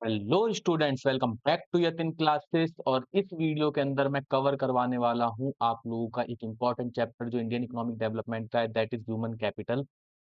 Hello students, welcome back to Yatin classes. और इस video के अंदर मैं कवर करवाने वाला हूं आप लोगों का एक इंपॉर्टेंट चैप्टर जो इंडियन इकोनॉमिक डेवलपमेंट का है, that is human capital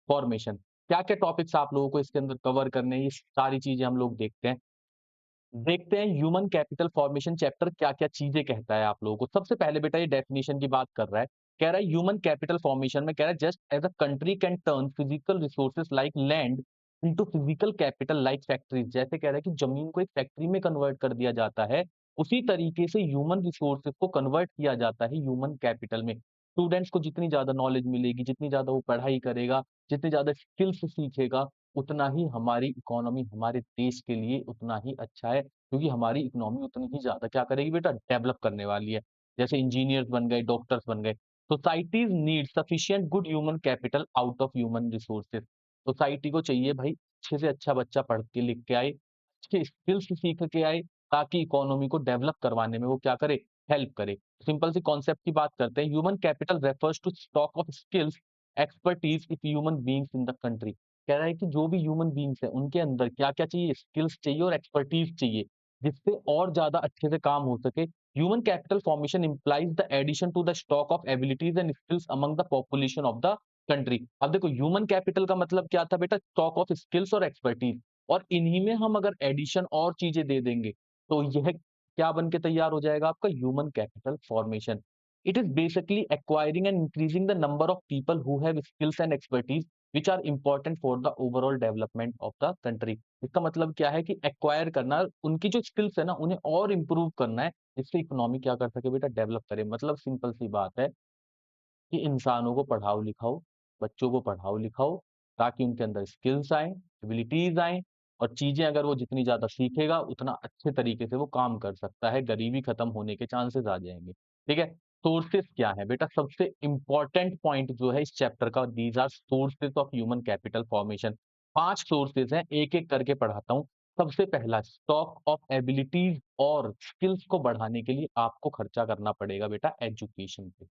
formation. क्या क्या टॉपिक्स आप लोगों को इसके अंदर कवर करने हैं, ये सारी चीजें हम लोग देखते हैं ह्यूमन कैपिटल फॉर्मेशन चैप्टर क्या क्या चीजें कहता है आप लोगों को। सबसे पहले बेटा ये डेफिनेशन की बात कर रहा है। कह रहा है ह्यूमन कैपिटल फॉर्मेशन में कह रहा है just as a country can turn physical resources like land into physical capital like factories. जैसे कह रहा है कि जमीन को एक फैक्ट्री में कन्वर्ट कर दिया जाता है, उसी तरीके से ह्यूमन रिसोर्सेज को कन्वर्ट किया जाता है ह्यूमन कैपिटल में। स्टूडेंट्स को जितनी ज्यादा नॉलेज मिलेगी, जितनी ज्यादा वो पढ़ाई करेगा, जितनी ज्यादा स्किल्स सीखेगा, उतना ही हमारी इकोनॉमी हमारे देश के लिए उतना ही अच्छा है, क्योंकि हमारी इकोनॉमी उतनी ही ज्यादा क्या करेगी बेटा, डेवलप करने वाली है। जैसे इंजीनियर्स बन गए, डॉक्टर्स बन गए। Societies need sufficient good human capital out of human resources. Society को चाहिए भाई अच्छे से अच्छा बच्चा पढ़ के लिख के आए, अच्छे स्किल्स सीख के आए, ताकि इकोनॉमी को डेवलप करवाने में वो क्या करे, हेल्प करे। सिंपल सी कॉन्सेप्ट की बात करते हैं। Human capital refers to stock of skills expertise if human beings in the country. कह रहा है कि जो भी ह्यूमन बीइंग्स है उनके अंदर क्या क्या चाहिए, स्किल्स चाहिए और एक्सपर्टीज चाहिए, जिससे और ज्यादा अच्छे से काम हो सके। Human capital formation implies the addition to the stock of abilities and skills among the population of the country. अब देखो ह्यूमन कैपिटल का मतलब क्या था बेटा, स्टॉक ऑफ स्किल्स और एक्सपर्टीज। और इन्हीं में हम अगर एडिशन और चीजें दे देंगे तो यह क्या बन के तैयार हो जाएगा, आपका human capital formation. It is basically acquiring and increasing the number of people who have skills and expertise which are important for the overall development of the country. इसका मतलब क्या है कि एक्वायर करना, उनकी जो स्किल्स है ना उन्हें और इंप्रूव करना है, जिससे इकोनॉमी क्या कर सके बेटा, डेवलप करे। मतलब सिंपल सी बात है कि इंसानों को पढ़ाओ लिखाओ, बच्चों को पढ़ाओ लिखाओ, ताकि उनके अंदर स्किल्स आए, एबिलिटीज आए, और चीजें अगर वो जितनी ज्यादा सीखेगा उतना अच्छे तरीके से वो काम कर सकता है, गरीबी खत्म होने के चांसेस आ जाएंगे। ठीक है। सोर्सेस क्या है बेटा, सबसे इंपॉर्टेंट पॉइंट जो है इस चैप्टर का, these are sources of human capital formation. 5 sources हैं, एक एक करके पढ़ाता हूँ। सबसे पहला, स्टॉक ऑफ एबिलिटीज और स्किल्स को बढ़ाने के लिए आपको खर्चा करना पड़ेगा बेटा एजुकेशन पे।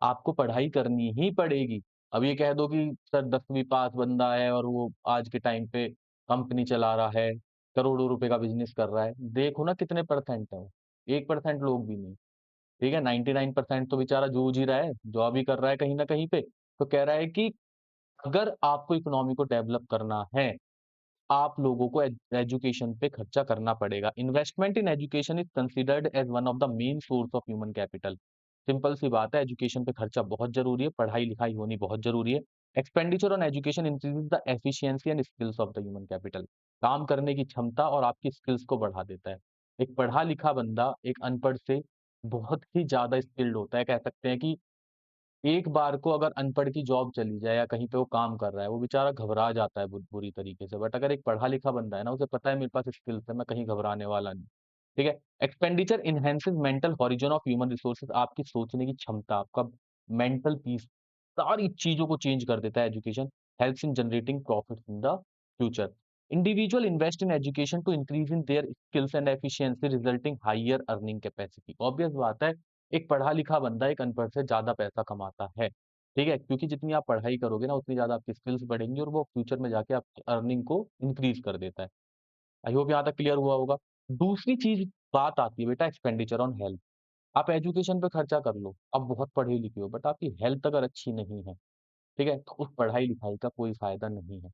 आपको पढ़ाई करनी ही पड़ेगी। अब ये कह दो कि सर 10वीं पास बंदा है और वो आज के टाइम पे कंपनी चला रहा है, करोड़ों रुपए का बिजनेस कर रहा है, देखो ना कितने परसेंट है वो। 1% लोग भी नहीं। ठीक है, 99% तो बेचारा जूझ ही रहा है, जॉब ही कर रहा है कहीं ना कहीं पे। तो कह रहा है कि अगर आपको इकोनॉमी को डेवलप करना है, आप लोगों को एजुकेशन पे खर्चा करना पड़ेगा। Investment in education is considered as one of the main source of human capital. Simple सी बात है, एजुकेशन पे खर्चा बहुत जरूरी है, पढ़ाई लिखाई होनी बहुत जरूरी है। Expenditure on education increases the efficiency and skills of the human capital. काम करने की क्षमता और आपकी स्किल्स को बढ़ा देता है। एक पढ़ा लिखा बंदा एक अनपढ़ से बहुत ही ज्यादा स्किल्ड होता है। कह सकते हैं कि एक बार को अगर अनपढ़ की जॉब चली जाए या कहीं पे वो काम कर रहा है, वो बेचारा घबरा जाता है बुरी तरीके से। बट अगर एक पढ़ा लिखा बंदा है ना, उसे पता है मेरे पास स्किल्स है, मैं कहीं घबराने वाला नहीं। ठीक है। Expenditure enhances mental horizon of human resources. आपकी सोचने की क्षमता, आपका मेंटल पीस, सारी चीजों को चेंज कर देता है education. Helps in generating profit in the future. Individual invest in education to increase in their skills and efficiency resulting higher earning capacity. Obvious बात है, एक पढ़ा लिखा बंदा एक अनपढ़ से ज्यादा पैसा कमाता है। ठीक है, क्योंकि जितनी आप पढ़ाई करोगे ना उतनी ज्यादा आपकी स्किल्स बढ़ेंगी और वो फ्यूचर में जाके आपकी अर्निंग को इंक्रीज कर देता है। आई होप यहाँ तक क्लियर हुआ होगा। दूसरी चीज बात आती है बेटा एक्सपेंडिचर ऑन हेल्थ। आप एजुकेशन पे खर्चा कर लो, आप बहुत पढ़े लिखे हो, बट आपकी हेल्थ अगर अच्छी नहीं है, ठीक है, तो उस पढ़ाई लिखाई का कोई फायदा नहीं है।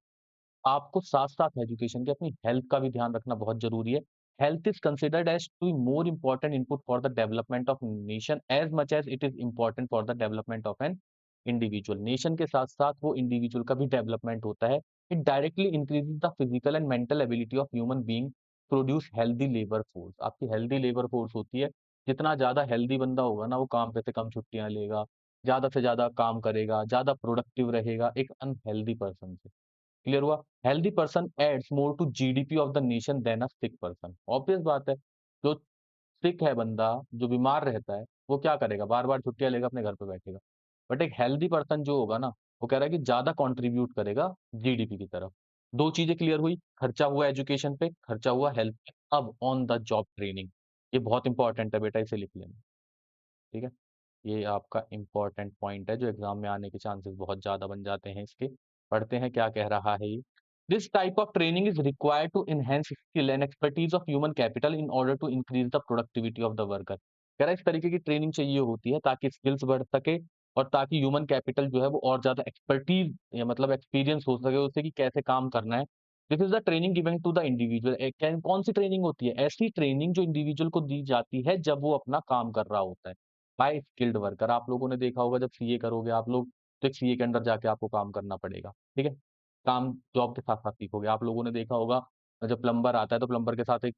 आपको साथ-साथ एजुकेशन के अपनी हेल्थ का भी ध्यान रखना बहुत ज़रूरी है। Health is considered as too more important input for the development of nation as much as it is important for the development of an individual. Nation के साथ-साथ वो इंडिविजुअल का भी डेवलपमेंट होता है। It directly increases the physical and mental ability of human being produce healthy labour force. आपकी healthy labour force होती है, जितना ज़्यादा हेल्दी बंदा होगा ना, वो काम पे से कम छुट्टियाँ लेगा, ज़्यादा से ज़्यादा काम करेगा, ज़्यादा प्रोडक्टिव रहेगा एक अनहेल्दी पर्सन से। क्लियर हुआ? Healthy person adds more to GDP of the nation than a sick person. Obvious बात है, जो सिक है बंदा, जो बीमार रहता है, वो क्या करेगा? बार-बार छुट्टियाँ लेगा, अपने घर पे बैठेगा। बट एक हेल्दी पर्सन जो होगा ना, वो कह रहा है कि ज़्यादा कंट्रीब्यूट करेगा जीडीपी की तरफ। 2 चीज़ें क्लियर हुई, खर्चा हुआ एजुकेशन पे, खर्चा हुआ हेल्थ पे। अब ऑन द जॉब ट्रेनिंग, ये बहुत इंपॉर्टेंट है बेटा, इसे लिख लेना, ठीक है? ये आपका इंपॉर्टेंट पॉइंट है जो एग्ज़ाम में आने के चांसेस बहुत ज़्यादा बन जाते हैं इसके। पढ़ते हैं क्या कह रहा है ये। This type of training is required to enhance skill and expertise of human capital in order to increase the productivity of the worker। कह रहा है इस तरीके की ट्रेनिंग चाहिए होती है ताकि स्किल्स बढ़ सके और ताकि ह्यूमन कैपिटल जो है वो और ज़्यादा एक्सपर्टीज़ या मतलब एक्सपीरियंस हो सके उससे कि कैसे काम करना है। This is the training given to the individual. कौन-सी ट्रेनिंग होती है? ऐसी ट्रेनिंग जो इंडिविजुअल को दी जाती है जब वो अपना काम कर रहा होता है, बाय स्किल्ड वर्कर। आप लोगों ने देखा होगा जब सीए करोगे आप लोग, तो एक सीए के अंडर जाके आपको काम करना पड़ेगा, ठीक है? काम जॉब के साथ-साथ सीखोगे। आप लोगों ने देखा होगा जब प्लम्बर आता है तो प्लम्बर के साथ एक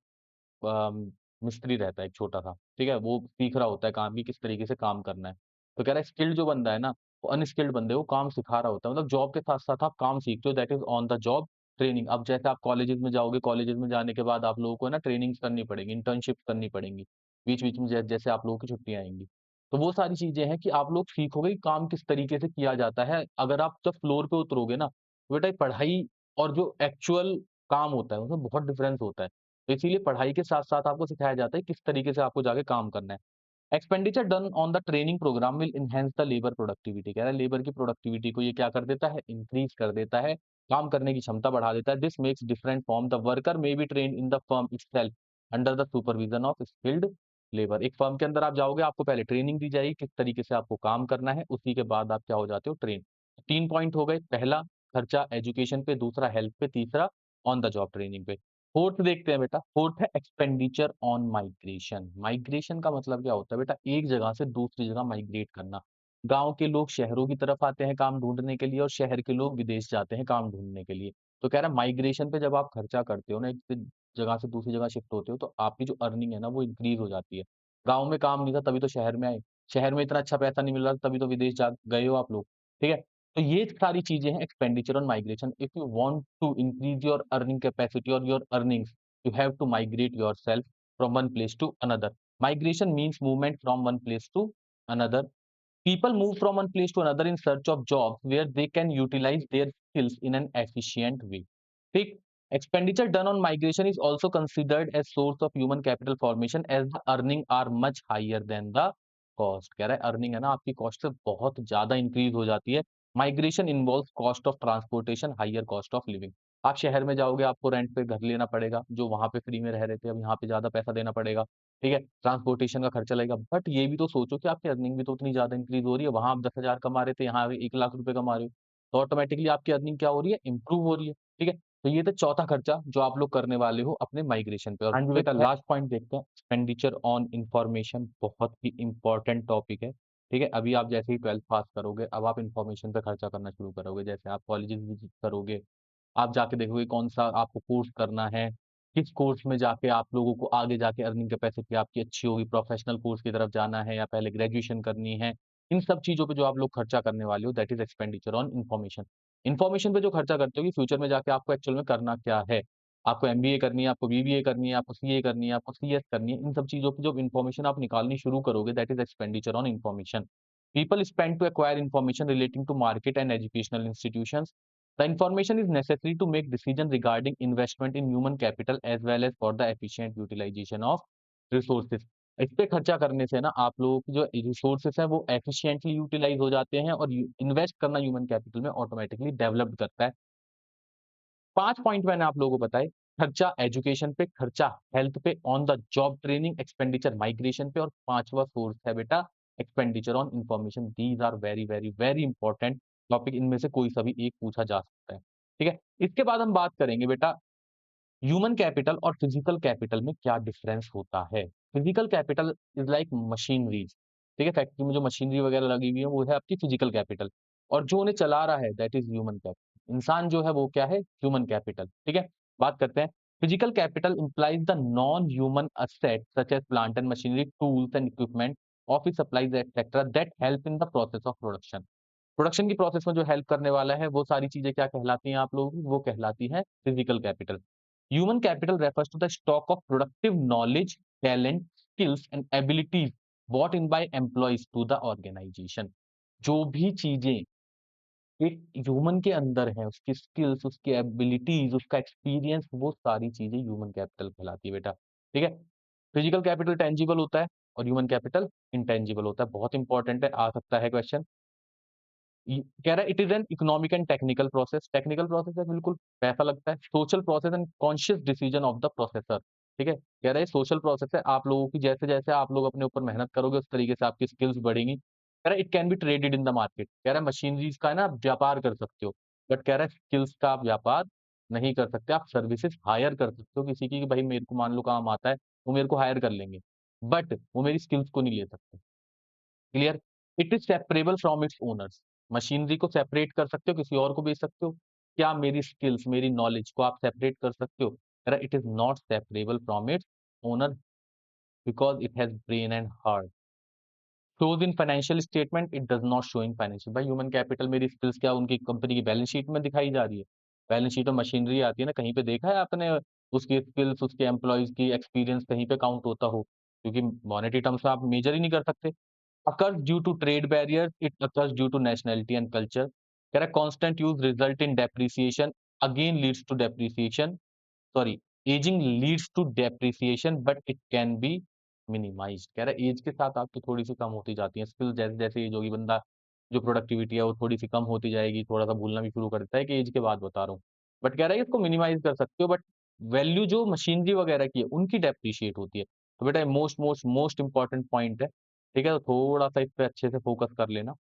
मिस्त्री रहता है एक छोटा-सा, ठीक है? वो सीख रहा होता है काम की किस तरीके से काम करना है। तो कह रहा है स्किल्ड जो बंदा है ना, वो अनस्किल्ड बंदे को काम सिखा रहा होता है। मतलब जॉब के साथ-साथ आप काम सीखते हो that is on the job training. अब जैसे आप कॉलेजेस में जाओगे, कॉलेजेस में जाने के बाद आप लोगों को ना ट्रेनिंग्स करनी पड़ेगी, इंटर्नशिप करनी पड़ेंगी। बीच-बीच में जैसे आप लोगों की छुट्टियाँ आएँगी। तो वो सारी चीज़ें हैं कि आप लोग सीखोगे कि काम किस तरीके से किया जाता है। अगर आप जब फ्लोर पे उतरोगे ना, तो बेटा ये पढ़ाई और जो एक्चुअल काम होता है, उसमें बहुत डिफरेंस होता है। तो इसीलिए पढ़ाई के साथ-साथ आपको सिखाया जाता है किस तरीके से आपको जाके काम करना है। Expenditure done on the training programme will enhance the labour productivity. कह रहा है लेबर की प्रोडक्टिविटी को ये क्या कर देता है? इंक्रीज़ कर देता है, काम करने की क्षमता बढ़ा देता है। This makes different from the worker may be trained in the firm itself under the supervision of skilled labour. एक फर्म के अंदर आप जाओगे, आपको पहले ट्रेनिंग दी जाएगी, किस तरीके से आपको काम करना है, उसी के बाद आप क्या हो जाते हो? ट्रेन। 3 पॉइंट हो गए, पहला खर्चा एजुकेशन पे, दूसरा हेल्थ पे, तीसरा ऑन द जॉब ट्रेनिंग पे। फोर्थ देखते हैं बेटा, फोर्थ है एक्सपेंडिचर ऑन माइग्रेशन। माइग्रेशन का मतलब क्या होता है बेटा? एक जगह से दूसरी जगह माइग्रेट करना। गाँव के लोग शहरों की तरफ आते हैं काम ढूँढने के लिए और शहर के लोग विदेश जाते हैं काम ढूँढने के लिए। तो कह रहा है माइग्रेशन पे जब आप खर्चा करते हो ना, एक जगह से दूसरी जगह शिफ्ट होते हो, तो आपकी जो अर्निंग है ना वो इंक्रीज़ हो जाती है। गाँव में काम नहीं था तभी तो शहर में आए, शहर में इतना अच्छा पैसा नहीं मिल रहा तभी तो विदेश जा गए हो आप लोग, ठीक है? तो ये सारी चीज़ें हैं expenditure on migration. If you want to increase your earning capacity और your earnings, you have to migrate yourself from one place to another। Migration means movement from one place to another। People move from one place to another in search of jobs where they can utilize their skills in an efficient way। ठीक। Expenditure done on migration is also considered as source of human capital formation as the earning are much higher than the cost। कह रहा है earning है ना आपकी cost से बहुत ज्यादा इंक्रीज हो जाती है। Migration involve cost of transportation, higher cost of living. आप शहर में जाओगे, आपको रेंट पे घर लेना पड़ेगा, जो वहां पे फ्री में रह रहे थे अब यहाँ पे ज्यादा पैसा देना पड़ेगा, ठीक है? ट्रांसपोर्टेशन का खर्चा लगेगा। बट ये भी तो सोचो कि आपकी अर्निंग भी तो उतनी ज़्यादा इंक्रीज़ हो रही है। वहाँ आप 10,000 कमा रहे थे, यहाँ आप 1 लाख रुपए कमा रहे हो। तो ऑटोमैटिकली आपकी अर्निंग क्या हो रही है? इम्प्रूव हो रही है, ठीक है? तो ये था चौथा खर्चा जो आप लोग करने वाले हो अपने माइग्रेशन पे। और हाँ जी बेटा, लास्ट पॉइंट देखते हैं, एक्सपेंडिचर ऑन इन्फॉर्मेशन। बहुत ही इम्पोर्टेंट टॉपिक है, ठीक है? अभी आप जैसे ही 12th पास करोगे, अब आप इन्फॉर्मेशन पे खर्चा करना शुरू करोगे। जैसे आप कॉलेजेस विज़िट करोगे, आप जाके देखोगे कौन-सा आपको कोर्स करना है, किस कोर्स में जाके आप लोगों को आगे जाके अर्निंग कैपेसिटी आपकी अच्छी होगी, प्रोफेशनल कोर्स की तरफ जाना है या पहले ग्रेजुएशन करनी है। इन सब चीज़ों पे जो आप लोग खर्चा करने वाले हो that is expenditure on information. Information पे जो खर्चा करते हो कि फ्यूचर में जाके आपको एक्चुअल में करना क्या है। आपको एमबीए करनी है, आपको बीबीए करनी है, आपको सीए करनी है, आपको सीएस करनी है। इन सब चीज़ों की जब इन्फॉर्मेशन आप निकालनी शुरू करोगे that is expenditure on information. People spend to acquire information relating to market and educational institutions। The information is necessary to make decision regarding investment in human capital as well as for the efficient utilization of resources। इस पे खर्चा करने से ना आप लोगों की जो रिसोर्सेस हैं वो एफिशिएंटली यूटिलाइज हो जाते हैं और इन्वेस्ट करना ह्यूमन कैपिटल में ऑटोमेटिकली डेवलप्ड करता है। 5 पॉइंट मैंने आप लोगों को बताए, खर्चा एजुकेशन पे, खर्चा हेल्थ पे, on the job training, expenditure migration पे और 5वां सोर्स है बेटा expenditure on information. These are very, very, very important topic. इनमें से कोई सा भी एक पूछा जा सकता है, ठीक है? इसके बाद हम बात करेंगे बेटा ह्यूमन कैपिटल और फिजिकल कैपिटल में क्या डिफरेंस होता है। Physical capital is like machineries, ठीक है? फैक्ट्री में जो मशीनरी वगैरह लगी हुई है वो है आपकी फिजिकल कैपिटल और जो उन्हें चला रहा है दैट इज ह्यूमन कैपिटल। इंसान जो है वो क्या है? ह्यूमन कैपिटल, ठीक है? बात करते हैं physical capital implies the non human asset such as plant and machinery, tools and equipment, office supplies etcetera that help in the process of production. Production की प्रोसेस में जो हेल्प करने वाला है वो सारी चीजें क्या कहलाती हैं आप लोगों की? वो कहलाती है physical capital. Human capital refers to the stock of productive knowledge, talent, skills and abilities brought in by employees to the organization। जो भी चीजें एक ह्यूमन के अंदर है, उसकी स्किल्स, उसकी एबिलिटीज, उसका एक्सपीरियंस, वो सारी चीजें ह्यूमन कैपिटल कहलाती है बेटा, ठीक है? फिजिकल कैपिटल टेंजिबल होता है और ह्यूमन कैपिटल इंटेंजिबल होता है। बहुत इंपॉर्टेंट है, आ सकता है क्वेश्चन। कह रहा है it is an economic and technical process. Technical process है, बिल्कुल पैसा लगता है। Social process and conscious decision of the processor. ठीक है, कह रहा है सोशल प्रोसेस है, आप लोगों की जैसे जैसे आप लोग अपने ऊपर मेहनत करोगे उस तरीके से आपकी स्किल्स बढ़ेंगी। कह रहा है it can B traded in the market. कह रहा है मशीनरीज का है ना आप व्यापार कर सकते हो, बट कह रहा है स्किल्स का आप व्यापार नहीं कर सकते। आप सर्विसेज हायर कर सकते हो किसी की, कि भाई मेरे को मान लो काम आता है, वो मेरे को हायर कर लेंगे, बट वो मेरी स्किल्स को नहीं ले सकते। Clear? It is separable from its owners. Machinery को सेपरेट कर सकते हो, किसी और को बेच सकते हो। क्या मेरी स्किल्स, मेरी नॉलेज को आप सेपरेट कर सकते हो? It is not separable from its owner because it has brain and heart. Shows in financial statement, it does not show in financial. भाई ह्यूमन कैपिटल, मेरी स्किल्स क्या उनकी कंपनी की बैलेंस शीट में दिखाई जा रही है? बैलेंस शीट में मशीनरी आती है ना, कहीं पे देखा है आपने उसकी स्किल्स, उसके एम्प्लॉइज की एक्सपीरियंस कहीं पे काउंट होता हो? क्योंकि मॉनेटरी टर्म्स में आप मेजर ही नहीं कर सकते। occurs due to trade barriers, it occurs due to nationality and culture। कह रहा है constant use result in depreciation, again leads to depreciation, sorry, ageing leads to depreciation but it can be minimised. कह रहा है as के साथ आपकी थोड़ी सी कम होती जाती है स्किल, जैसे जैसे एज होगी बंदा, जो प्रोडक्टिविटी है वो थोड़ी सी कम होती जाएगी, थोड़ा सा भूलना भी शुरू कर देता है, कि एज के बाद बता रहा हूँ। बट कह रहा है इसको मिनिमाइज कर सकते हो, बट वैल्यू जो मशीनरी वगैरह की है उनकी डेप्रिशिएट होती है। तो बेटा most most most important point है। ठीक है, तो थोड़ा सा इस पे अच्छे से फोकस कर लेना।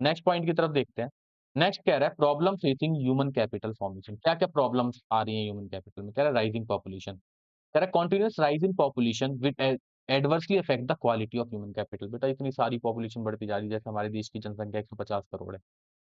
नेक्स्ट पॉइंट की तरफ देखते हैं। नेक्स्ट कह रहा है problem facing human capital formation. क्या-क्या प्रॉब्लम्स आ रही हैं ह्यूमन कैपिटल में? कह रहा है राइजिंग पॉपुलेशन। कह रहा है continuous rise in population with adversely affect the quality of human capital. बेटा इतनी सारी पॉपुलेशन बढ़ती जा रही है, जैसे हमारे देश की जनसंख्या 150 करोड़ है।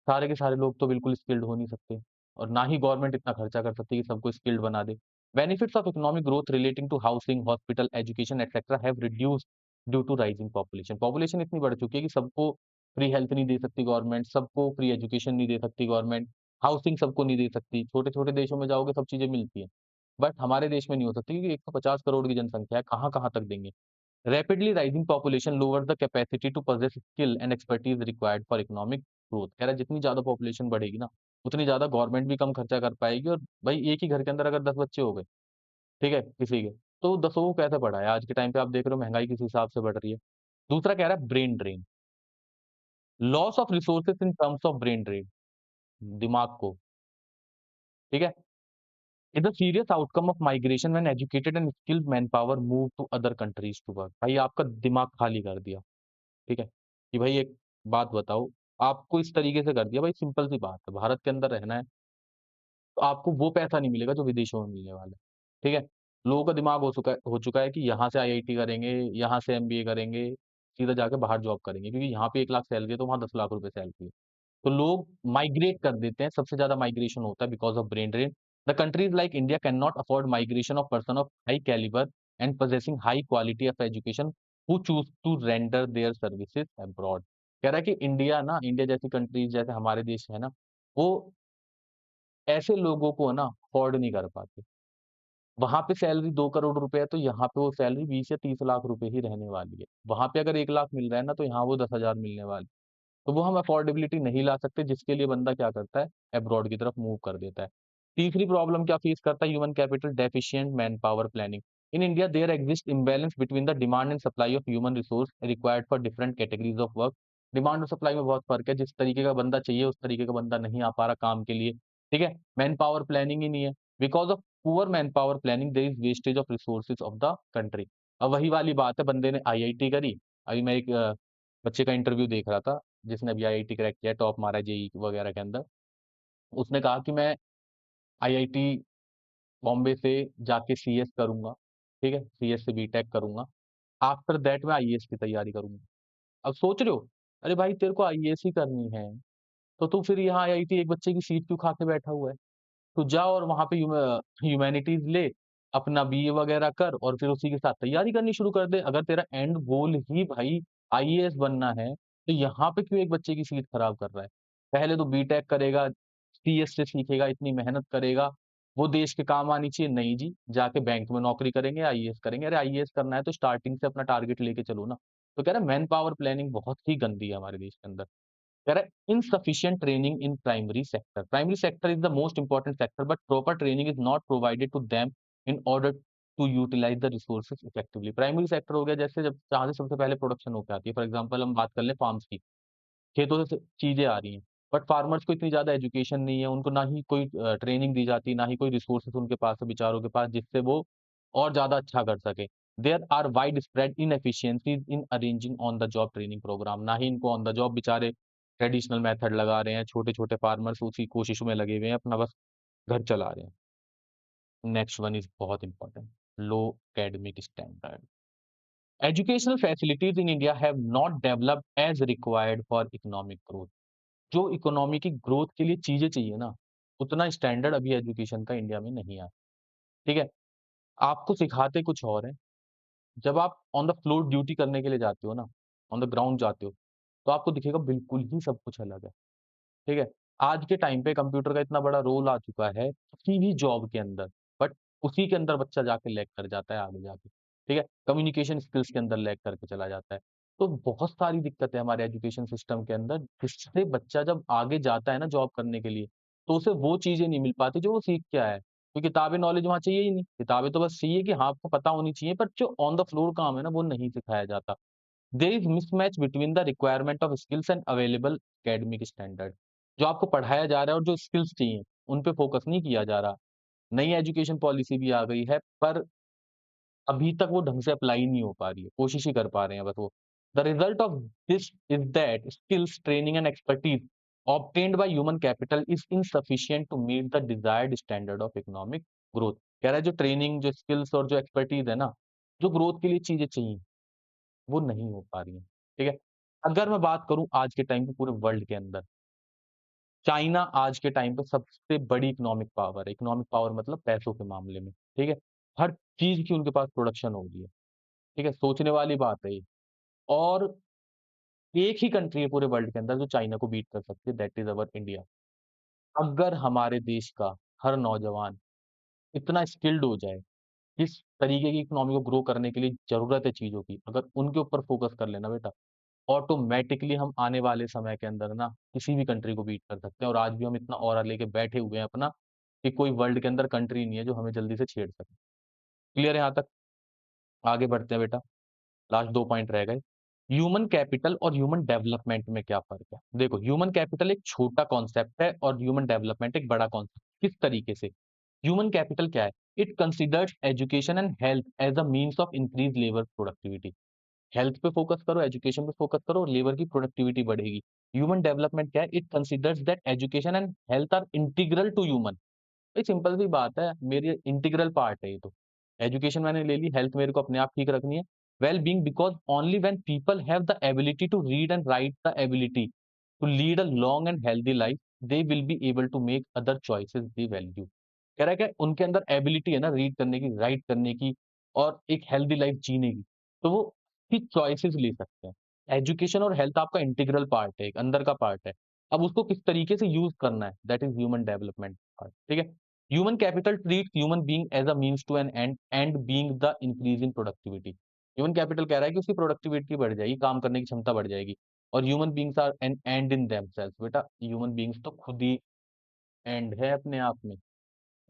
सारे के सारे लोग तो बिल्कुल स्किल्ड हो नहीं सकते, और ना ही गवर्नमेंट इतना खर्चा कर सकती है कि सबको स्किल्ड बना दे। Benefits of economic growth relating to housing, hospital, education etcetera have reduced due to rising population. Population इतनी बढ़ चुकी है कि सबको फ्री हेल्थ नहीं दे सकती गवर्नमेंट, सबको फ्री एजुकेशन नहीं दे सकती गवर्नमेंट, हाउसिंग सबको नहीं दे सकती। छोटे-छोटे देशों में जाओगे सब चीज़ें मिलती हैं, बट हमारे देश में नहीं हो सकती, क्योंकि 150 करोड़ की जनसंख्या है, कहाँ-कहाँ तक देंगे? Rapidly rising population lowers the capacity to possess skill and expertise required for economic growth। कह रहा है जितनी ज़्यादा पॉपुलेशन बढ़ेगी ना, उतनी ज़्यादा गवर्नमेंट भी कम खर्चा कर पाएगी, और भाई एक ही घर के अंदर अगर 10 बच्चे हो गए, ठीक है, किसी के, तो दसों को कैसे पढ़ाएँ? आज के टाइम पे आप देख रहे हो महँगाई किस हिसाब से बढ़ रही है। दूसरा कह रहा है brain drain, loss of resources in terms of brain drain, दिमाग को, ठीक है? Is a serious outcome of migration when educated and skilled manpower move to other countries to work. भाई आपका दिमाग खाली कर दिया। ठीक है? कि भाई एक बात बताओ, आपको इस तरीके से कर दिया, भाई सिंपल सी बात है, भारत के अंदर रहना है, तो आपको वो पैसा नहीं मिलेगा जो विदेशों में मिलने वाला है। ठीक है? लोगों का दिमाग हो चुका है कि यहाँ से आईआईटी करेंगे, यहाँ से एमबीए करेंगे, सीधा जाके बाहर जॉब करेंगे, क्योंकि यहाँ पे 1 लाख सैलरी है तो वहाँ 10 लाख रुपए सैलरी है। तो लोग माइग्रेट कर देते हैं, सबसे ज़्यादा माइग्रेशन होता है because of brain drain. The countries like India can not afford migration of person of high calibre and possessing high quality of education who choose to render their services abroad. कह रहा है कि India जैसी countries, जैसे हमारे देश है ना, वो ऐसे लोगों को ना अफोर्ड नहीं कर पाते। वहाँ पे सैलरी 2 करोड़ रुपए है, तो यहाँ पे वो सैलरी 20 या 30 लाख रुपए ही रहने वाली है। वहाँ पे अगर 1 लाख मिल रहा है ना, तो यहाँ वो 10,000 मिलने वाली। तो वो हम अफोर्डेबिलिटी नहीं ला सकते, जिसके लिए बंदा क्या करता है, अब्रॉड की तरफ मूव कर देता है। तीसरी प्रॉब्लम क्या फेस करता है human capital? Deficient man power planning. In India there exist imbalance between the demand and supply of human resource required for different categories of work. Demand और सप्लाई में बहुत फ़र्क है, जिस तरीके का बंदा चाहिए उस तरीके का बंदा नहीं आ पा रहा काम के लिए, ठीक है? मैन पावर प्लानिंग ही नहीं है। Because of poor man power planning there is wastage of resources of the country. अब वही वाली बात है, बंदे ने आईआईटी करी, अभी मैं एक बच्चे का इंटरव्यू देख रहा था, जिसने अभी आईआईटी क्रैक किया है, टॉप मारा है जेईई वगैरह के अंदर। उसने कहा कि मैं आईआईटी बॉम्बे से जाके सीएस करूँगा, ठीक है? सीएस से बीटेक करूँगा। आफ्टर दैट मैं आईएएस की तैयारी करूँगा। अब सोच रहे हो, अरे भाई तेरे को आईएएस ही करनी है, तो तू फिर यहाँ आईआईटी एक बच्चे की सीट क्यों खा के बैठा हुआ है? तो जा और वहाँ पे ह्यूमैनिटीज़ ले, अपना बीए वगैरह कर और फिर उसी के साथ तैयारी करनी शुरू कर दे। अगर तेरा एंड गोल ही भाई आईएएस बनना है, तो यहाँ पे क्यों एक बच्चे की सीट खराब कर रहा है? पहले तो बीटेक करेगा, सीएस से सीखेगा, इतनी मेहनत करेगा, वो देश के काम आनी चाहिए। नहीं जी, जाके बैंक में नौकरी करेंगे, आईएएस करेंगे। अरे आईएएस करना है तो स्टार्टिंग से अपना टारगेट लेके चलो ना। तो कह रहा है मैन पावर प्लानिंग बहुत ही गंदी है हमारे देश के अंदर। There are insufficient training in primary sector. Primary sector is the most important sector, but proper training is not provided to them in order to utilize the resources effectively. Primary sector हो गया जैसे जब जहाँ से सबसे पहले production होके आती है। फॉर एग्जांपल हम बात कर लें फार्म्स की, खेतों से चीजें आ रही हैं, बट फार्मर्स को इतनी ज़्यादा एजुकेशन नहीं है, उनको ना ही कोई ट्रेनिंग दी जाती, ना ही कोई रिसोर्सेज़ उनके पास है बेचारों के पास, जिससे वो और ज़्यादा अच्छा कर सकें। There are wide spread inefficiencies in arranging on the job training programme. ना ही इनको ऑन द जॉब बेचारे ट्रेडिशनल मेथड लगा रहे हैं, छोटे-छोटे फार्मर्स उसी कोशिश में लगे हुए हैं, अपना बस घर चला रहे हैं। नेक्स्ट वन इज़ बहुत important, low academic standard. Educational facilities in India have not developed as required for economic growth. जो इकोनॉमी की ग्रोथ के लिए चीजें चाहिए ना, उतना स्टैंडर्ड अभी एजुकेशन का इंडिया में नहीं आया। ठीक है? आपको सिखाते कुछ और है। जब आप ऑन द फ्लोर ड्यूटी करने के लिए जाते हो ना, ऑन द ग्राउंड जाते हो, तो आपको दिखेगा बिल्कुल ही सब कुछ अलग है। ठीक है? आज के टाइम पे कंप्यूटर का इतना बड़ा रोल आ चुका है किसी भी जॉब के अंदर, बट उसी के अंदर बच्चा जाके लैग कर जाता है आगे जाके, ठीक है? कम्युनिकेशन स्किल्स के अंदर लैग करके चला जाता है। तो बहुत सारी दिक्कतें हमारे एजुकेशन सिस्टम के अंदर, जिससे बच्चा जब आगे जाता है ना जॉब करने के लिए, तो उसे वो चीज़ें नहीं मिल पाती जो वो सीख के आया है। तो किताबी नॉलेज वहाँ चाहिए ही नहीं, किताबें तो बस चाहिए कि हाँ, आपको पता होनी चाहिए, पर जो ऑन द फ्लोर काम है ना, वो नहीं सिखाया जाता। There is mismatch between the requirement of skills and available academic standard. जो आपको पढ़ाया जा रहा है और जो स्किल्स चाहिए, उन पे फोकस नहीं किया जा रहा। नई एजुकेशन पॉलिसी भी आ गई है, पर अभी तक वो ढंग से अप्लाई नहीं हो पा रही है, कोशिश ही कर पा रहे हैं बस वो। The result of this is that skills, training and expertise obtained by human capital is insufficient to meet the desired standard of economic growth। कह रहा है जो ट्रेनिंग, जो स्किल्स और जो एक्सपर्टीज है ना, जो ग्रोथ के लिए चीजें चाहिए, वो नहीं हो पा रही हैं, ठीक है? अगर मैं बात करूँ आज के टाइम पे पूरे वर्ल्ड के अंदर, चाइना आज के टाइम पे सबसे बड़ी इकोनॉमिक पावर है। इकोनॉमिक पावर मतलब पैसों के मामले में, ठीक है? हर चीज़ की उनके पास प्रोडक्शन हो रही है, ठीक है? सोचने वाली बात है ये। और एक ही कंट्री है पूरे वर्ल्ड के अंदर जो चाइना को बीट कर सकती है, दैट इज़ अवर इंडिया। अगर हमारे देश का हर नौजवान इतना स्किल्ड हो जाए, किस तरीके की इकोनॉमी को ग्रो करने के लिए ज़रूरत है चीज़ों की, अगर उनके ऊपर फोकस कर लेना बेटा, ऑटोमैटिकली हम आने वाले समय के अंदर ना किसी भी कंट्री को बीट कर सकते हैं। और आज भी हम इतना ऑरा लेके बैठे हुए हैं अपना, कि कोई वर्ल्ड के अंदर कंट्री नहीं है जो हमें जल्दी से छेड़ सके। क्लियर है यहाँ तक? आगे बढ़ते हैं बेटा, लास्ट 2 पॉइंट रह गए। ह्यूमन कैपिटल और ह्यूमन डेवलपमेंट में क्या फ़र्क है? देखो, ह्यूमन कैपिटल एक छोटा कॉन्सेप्ट है और ह्यूमन डेवलपमेंट एक बड़ा कॉन्सेप्ट। किस तरीके से? ह्यूमन कैपिटल क्या है? It considers education and health as a means of increase labour productivity. Health पे फोकस करो, एजुकेशन पे फोकस करो और लेबर की प्रोडक्टिविटी बढ़ेगी। ह्यूमन डेवलपमेंट क्या है? It considers that education and health are integral to human. ये सिंपल सी बात है, मेरी इंटीग्रल पार्ट है ये तो। एजुकेशन मैंने ले ली, हेल्थ मेरे को अपने आप ठीक रखनी है। Well being because only when people have the ability to read and write, the ability to lead a long and healthy life, they will be able to make other choices they value. कह रहा है क्या, उनके अंदर ability है ना read करने की, राइट करने की और एक हेल्दी लाइफ जीने की, तो वो की चॉइसेस ले सकते हैं। एजुकेशन और हेल्थ आपका इंटीग्रल पार्ट है, एक अंदर का पार्ट है। अब उसको किस तरीके से यूज़ करना है, that is human development part, ठीक है? Human capital treats human being as a means to an end and being the increase in productivity। Human capital कह रहा है कि उसकी प्रोडक्टिविटी बढ़ जाएगी, काम करने की क्षमता बढ़ जाएगी। और human beings are an end in themselves. बेटा, ह्यूमन बीइंग्स तो खुद ही एंड है अपने आप में।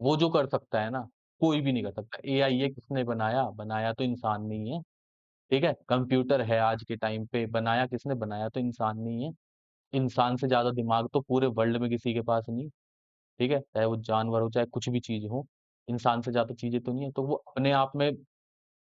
वो जो कर सकता है ना, कोई भी नहीं कर सकता। एआई है, किसने बनाया? बनाया तो इंसान नहीं है, ठीक है? कंप्यूटर है आज के टाइम पे, बनाया किसने? बनाया तो इंसान नहीं है। इंसान से ज़्यादा दिमाग तो पूरे वर्ल्ड में किसी के पास नहीं, ठीक है? चाहे वो जानवर हो, चाहे कुछ भी चीज़ हो, इंसान से ज़्यादा चीज़ें तो नहीं है। तो वो अपने आप में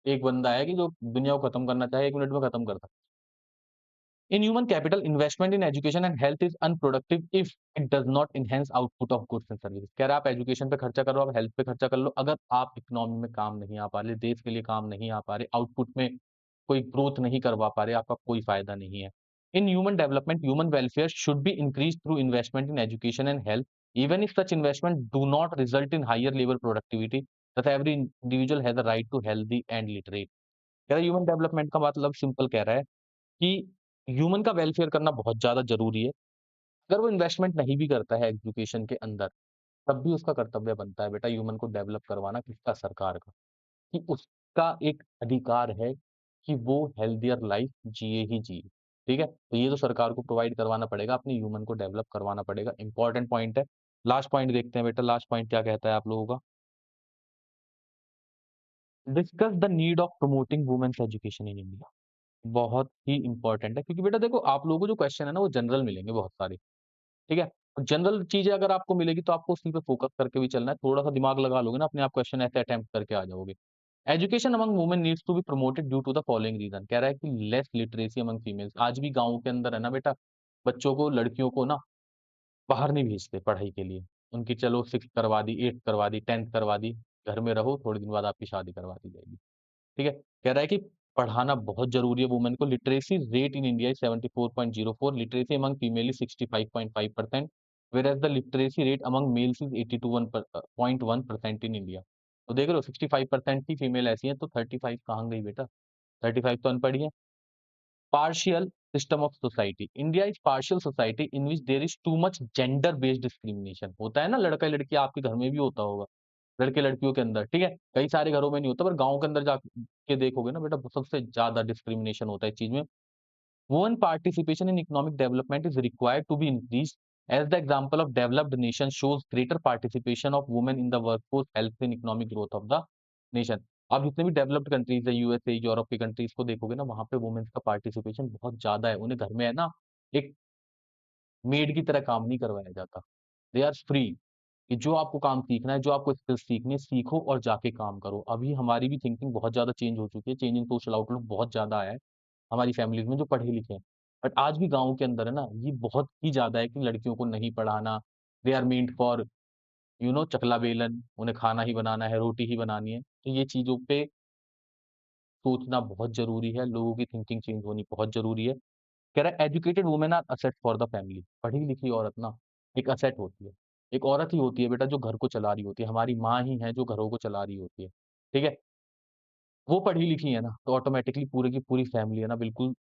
एक बंदा है कि जो दुनिया को खत्म करना चाहे 1 मिनट में खत्म कर सकता है। In human capital, investment in education and health is unproductive if it does not enhance output of goods and services। कह रहा है आप एजुकेशन पे खर्चा करो, आप हेल्थ पे खर्चा कर लो, अगर आप इकोनॉमी में काम नहीं आ पा रहे, देश के लिए काम नहीं आ पा रहे, आउटपुट में कोई ग्रोथ नहीं करवा पा रहे, आपका कोई फ़ायदा नहीं है। In human development, human welfare should be increased through investment in education and health, even if such investment do not result in higher labor productivity, that every individual has a right to healthy and literate। कह रहा है human development का मतलब simple कह रहा है कि human का वेलफेयर करना बहुत ज़्यादा ज़रूरी है। अगर वो इन्वेस्टमेंट नहीं भी करता है एजुकेशन के अंदर, तब भी उसका कर्तव्य बनता है बेटा ह्यूमन को डेवलप करवाना, किसका? सरकार का। कि उसका एक अधिकार है कि वो हेल्थियर लाइफ जिए ही जिए, ठीक है? तो ये तो सरकार को प्रोवाइड करवाना पड़ेगा, अपने ह्यूमन को डेवलप करवाना पड़ेगा, इम्पोर्टेंट पॉइंट है। लास्ट पॉइंट देखते हैं बेटा, लास्ट पॉइंट क्या कहता है आप लोगों का? Discuss the need of promoting women's education in India. बहुत ही इम्पोर्टेंट है क्योंकि बेटा देखो आप लोगों को जो क्वेश्चन है ना वो जनरल मिलेंगे बहुत सारे, ठीक है? जनरल चीज़ें अगर आपको मिलेगी तो आपको उसी पे फ़ोकस करके भी चलना है, थोड़ा-सा दिमाग लगा लोगे ना अपने आप क्वेश्चन ऐसे अटेम्प्ट करके आ जाओगे। Education among women needs to be promoted due to the following reason कह रहा है कि लेस लिटरेसी अमंग फीमेल्स आज भी गाँव के अंदर है ना बेटा, बच्चों को लड़कियों को ना बाहर नहीं भेजते पढ़ाई के लिए। उनकी चलो 6th करवा दी, 8th करवा दी, 10th करवा दी, घर में रहो, थोड़े दिन बाद आपकी शादी करवा दी जाएगी। ठीक है? कह रहा है कि पढ़ाना बहुत ज़रूरी है वुमेन को। Literacy rate in India is 74.04, literacy among female is 65.5%, whereas the literacy rate among males is 82.1% in India. तो देख रहे हो 65% ही फीमेल ऐसी हैं, तो 35 कहाँ गई बेटा? 35 तो अनपढ़ ही हैं। Partial system of society. India is partial society in which there is too much gender based discrimination. होता है ना लड़का-लड़की आपके घर में भी होता होगा, लड़के-लड़कियों के अंदर, ठीक है? कई सारे घरों में नहीं होता पर गाँव के अंदर जाके देखोगे ना बेटा सबसे ज़्यादा डिस्क्रिमिनेशन होता है इस चीज़ में। Women participation in economic development is required to be increased as the example of developed nation shows greater participation of women in the workforce helps in economic growth of the nation. आप जितने भी developed countries है USA, Europe की countries को देखोगे ना वहाँ पे वुमेन्स का पार्टिसिपेशन बहुत ज़्यादा है। उन्हें घर में है ना एक मेड की तरह काम नहीं करवाया जाता। दे आर फ्री कि जो आपको काम सीखना है, जो आपको स्किल्स सीखनी है, सीखो और जाके काम करो। अभी हमारी भी थिंकिंग बहुत ज़्यादा चेंज हो चुकी है, चेंज इन सोशल आउटलुक बहुत ज़्यादा आया है। हमारी फैमिलीज़ में जो पढ़े-लिखे हैं। बट आज भी गाँव के अंदर है ना, ये बहुत ही ज़्यादा है कि लड़कियों को नहीं पढ़ाना, दे आर मेंट फॉर चकला बेलन, उन्हें खाना ही बनाना है, रोटी ही बनानी है। तो ये चीज़ों पे सोचना बहुत ज़रूरी है, लोगों की थिंकिंग चेंज होनी बहुत ज़रूरी है। कह रहा है educated women are asset for the family. पढ़ी-लिखी औरत ना एक असेट होती है। एक औरत ही होती है बेटा जो घर को चला रही होती है, हमारी माँ ही है जो घरों को चला रही होती है। ठीक है? वो पढ़ी-लिखी है ना, तो ऑटोमैटिकली पूरे की पूरी फैमिली है ना बिल्कुल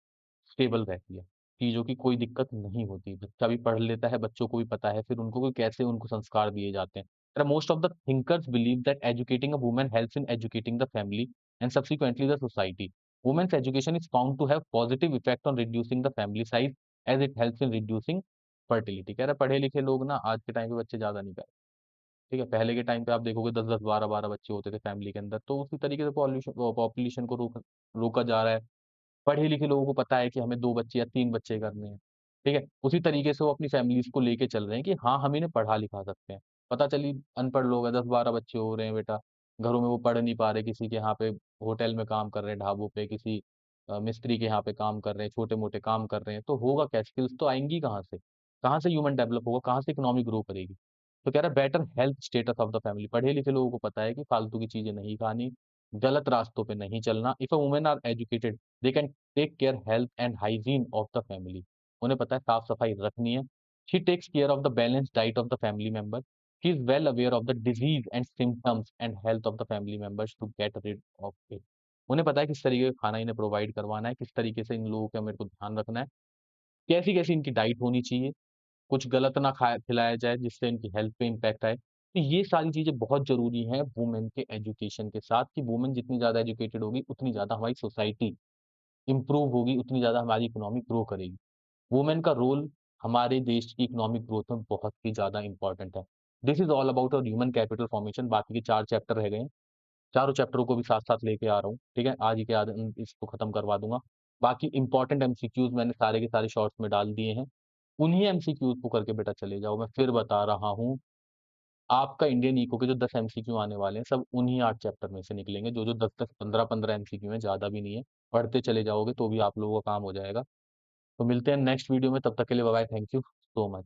स्टेबल रहती है, चीज़ों की कोई दिक्कत नहीं होती। बच्चा भी पढ़ लेता है, बच्चों को भी पता है फिर उनको भी कैसे उनको संस्कार दिए जाते हैं। Most of the thinkers believe that educating a woman helps in educating the family and subsequently the society. Women's education is found to have positive effect on reducing the family size as it helps in reducing fertility. कह रहा है पढ़े-लिखे लोग ना आज के time पे बच्चे ज़्यादा नहीं पैदा, ठीक है? पहले के टाइम पे आप देखोगे 10-10, 12-12 बच्चे होते थे फैमिली के अंदर, तो उसी तरीके से पॉपुलेशन को रोका जा रहा है। पढ़े-लिखे लोगों को पता है कि हमें 2 बच्चे या 3 बच्चे करने हैं, ठीक है? उसी तरीके से वो अपनी फैमिलीज़ को लेके चल रहे हैं कि हाँ, हम इन्हें पढ़ा-लिखा सकते हैं। पता चली अनपढ़ लोग हैं, 10-12 बच्चे हो रहे हैं बेटा, घरों में वो पढ़ नहीं पा रहे, किसी के यहाँ पे होटल में काम कर रहे हैं, ढाबों पे, किसी मिस्त्री के यहाँ पे काम कर रहे हैं, छोटे-मोटे काम कर रहे हैं, तो होगा क्या? स्किल्स तो आएँगी कहाँ से? कहाँ से ह्यूमन डेवलप होगा? कहाँ से इकोनॉमी ग्रो करेगी? तो कह रहा है better health status of the family. पढ़े-लिखे लोगों को पता है कि फालतू की चीज़ें नहीं खानी, गलत रास्तों पे नहीं चलना। If a women are educated, they can take care health and hygiene of the family. उन्हें पता है साफ-सफाई रखनी है। She takes care of the balanced diet of the family member. She is well aware of the disease and symptoms and health of the family members to get rid of it. उन्हें पता है किस तरीके का खाना इन्हें provide करवाना है, किस तरीके से इन लोगों का मेरे को ध्यान रखना है, कैसी-कैसी इनकी डाइट होनी चाहिए। कुछ गलत ना खिलाया जाए जिससे इनकी हेल्थ पे इम्पैक्ट आए। तो ये सारी चीज़ें बहुत ज़रूरी हैं वुमेन के एजुकेशन के साथ कि वुमेन जितनी ज़्यादा एजुकेटेड होगी, उतनी ज़्यादा हमारी सोसाइटी इम्प्रूव होगी, उतनी ज़्यादा हमारी इकोनॉमी ग्रो करेगी। वुमेन का रोल हमारे देश की इकोनॉमिक ग्रोथ में बहुत ही ज़्यादा इम्पोर्टेंट है। This is all about human capital formation. बाकी के 4 चैप्टर रह गए हैं। चारों चैप्टरों को भी साथ-साथ लेके आ रहा हूँ, ठीक है? आज ही के आज इसको खत्म करवा दूँगा। बाकी इम्पोर्टेंट एमसीक्यूज़ मैंने सारे के सारे शॉर्ट्स में डाल दिए हैं। उन्हीं एमसीक्यूज़ को करके बेटा चले जाओ। मैं फिर बता रहा हूँ, आपका इंडियन इको के जो 10 एमसीक्यू आने वाले हैं, सब उन्हीं 8 चैप्टर में से निकलेंगे, जो-जो 10-10, 15-15 एमसीक्यू हैं, ज़्यादा भी नहीं है। पढ़ते चले जाओगे तो भी आप लोगों का काम हो जाएगा। तो मिलते हैं नेक्स्ट वीडियो में, तब तक के लिए bye-bye, thank you so much.